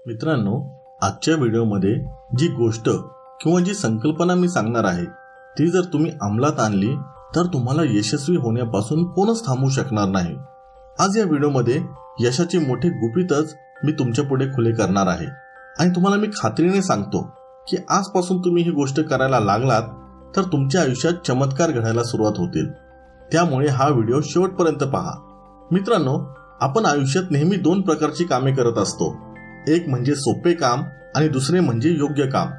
मित्रांनो, आजच्या व्हिडिओमध्ये जी गोष्ट किंवा जी संकल्पना मी सांगणार आहे ती जर तुम्ही अंमलात आणली तर तुम्हाला यशस्वी होण्यापासून कोणच थांबवू शकणार नाही। आज या व्हिडिओमध्ये यशाचे मोठे गुपितच मी तुमच्या पुढे खुले करणार आहे आणि तुम्हाला मी खात्रीने सांगतो की आजपासून तुम्ही ही गोष्ट करायला लागलात तर तुमच्या आयुष्यात चमत्कार घडायला सुरुवात होतील। त्यामुळे हा व्हिडिओ शेवटपर्यंत पहा। मित्रांनो, आपण आयुष्यात नेहमी दोन प्रकारची कामे करत असतो, एक म्हणजे सोपे काम आणि दुसरे म्हणजे योग्य काम।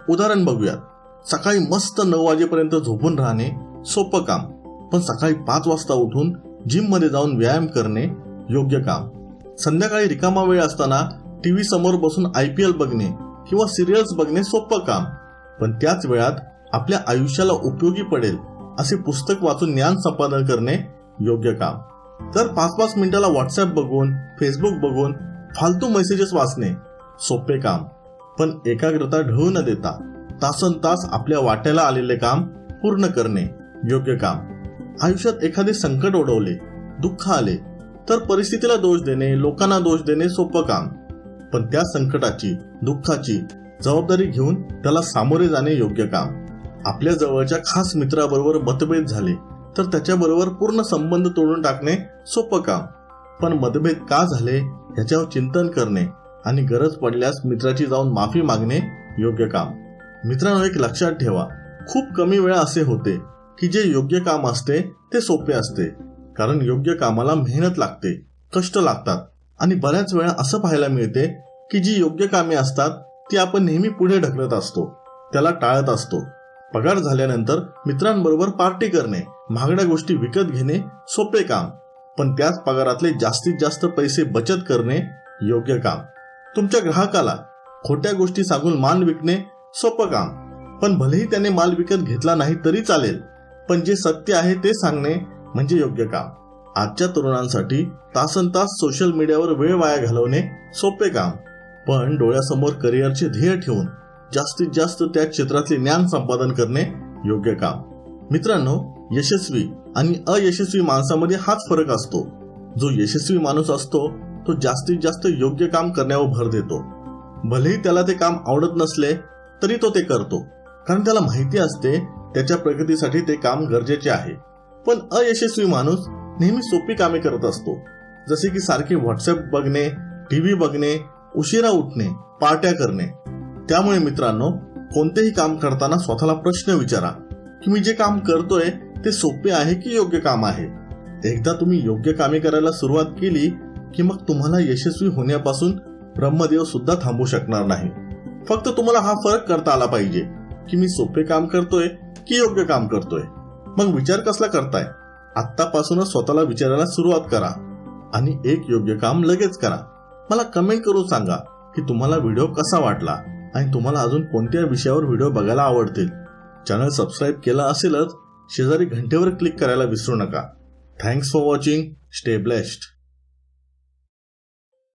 उदाहरण बघूयात। सकाळी मस्त 9 वाजेपर्यंत झोपून राहणे सोपं काम, पण सकाळी 5 वाजता उठून जिम मध्ये जाऊन व्यायाम करणे योग्य काम। संध्याकाळी रिकामा वेळ असताना टीव्ही समोर बसून IPL बघणे किंवा सिरियल्स बघणे सोपं काम, पण त्याच वेळात आपल्या आयुष्याला उपयोगी पडेल असे पुस्तक वाचून ज्ञान संपादन करणे योग्य काम। तर 5-5 मिनिटाला व्हॉट्सअप बघून फेसबुक बघून फालतू मेसेजेस वाचणे सोपे काम, पण एकाग्रता ढळू न देता तासनतास आपल्या वाट्याला आलेले काम पूर्ण करणे योग्य काम। आयुष्यात एखादे संकट ओढवले, दुःख आले तर परिस्थितीला दोष देणे, लोकांना दोष देणे सोपं काम, पण त्या संकटाची दुःखाची जबाबदारी घेऊन त्याला सामोरे जाणे योग्य काम। आपल्या जवळच्या खास मित्राबरोबर मतभेद झाले तर त्याच्याबरोबर पूर्ण संबंध तोडून टाकणे सोपं काम, पण मतभेद का झाले याच्यावर चिंतन करणे आणि गरज पडल्यास मित्राची जाऊन माफी मागणे योग्य काम। मित्रांनो, एक लक्षात ठेवा, खूप कमी वेळा असे होते की जे योग्य काम असते ते सोपे असते, कारण योग्य कामाला मेहनत लागते, कष्ट लागतात आणि बऱ्याच वेळा असं पाहायला मिळते की जी योग्य कामे असतात ती आपण नेहमी पुढे ढकलत असतो, त्याला टाळत असतो। पगार झाल्यानंतर मित्रांबरोबर पार्टी करणे, महागड्या गोष्टी विकत घेणे सोपे काम, पण त्याच पगारातले जास्तीत जास्त पैसे बचत करणे योग्य काम। तुमच्या ग्राहकाला खोट्या गोष्टी सांगून माल विकणे सोपं काम, पण भलेही त्याने माल विकत घेतला नाही तरी चालेल, पण जे सत्य आहे ते सांगणे म्हणजे योग्य काम। आजच्या तरुणांसाठी तासनतास सोशल मीडियावर वेळ वाया घालवणे सोपे काम, पण डोळ्यासमोर करिअरचे ध्येय ठेवून जास्तीत जास्त त्या क्षेत्रातले ज्ञान संपादन करणे योग्य काम। मित्रांनो, यशस्वी आणि अयशस्वी माणसामध्ये हाच फरक असतो। जो यशस्वी माणूस असतो तो जास्तीत जास्त योग्य काम करण्यावर भर देतो, भलेही त्याला ते काम आवडत नसले तरी तो ते करतो, कारण त्याला माहिती असते त्याच्या प्रगतीसाठी ते काम गरजेचे आहे। पण अयशस्वी माणूस नेहमी सोपी कामे करत असतो, जसे की सारखे व्हॉट्सअप बघणे, टीव्ही बघणे, उशिरा उठणे, पार्ट्या करणे। त्यामुळे मित्रांनो, कोणतेही काम करताना स्वतःला प्रश्न विचारा की मी जे काम करतोय ते सोपे आहे की योग्य काम आहे। एकदा तुम्ही योग्य कामे करायला सुरुवात केली की मग तुम्हाला यशस्वी होण्यापासून ब्रह्मदेव सुद्धा थांबू शकणार नाही। फक्त तुम्हाला हा फरक करता आला पाहिजे की मी सोपे काम करतोय की योग्य काम करतोय। मग विचार कसला करताय? आत्तापासूनच स्वतःला विचारायला सुरुवात करा आणि एक योग्य काम लगेच करा। मला कमेंट करून सांगा की तुम्हाला व्हिडिओ कसा वाटला आणि तुम्हाला अजून कोणत्या विषयावर व्हिडिओ बघायला आवडतील। चॅनल सबस्क्राईब केला असेलच, शेजारी घंटेवर क्लिक करायला विसरू नका। Thanks for watching. Stay blessed.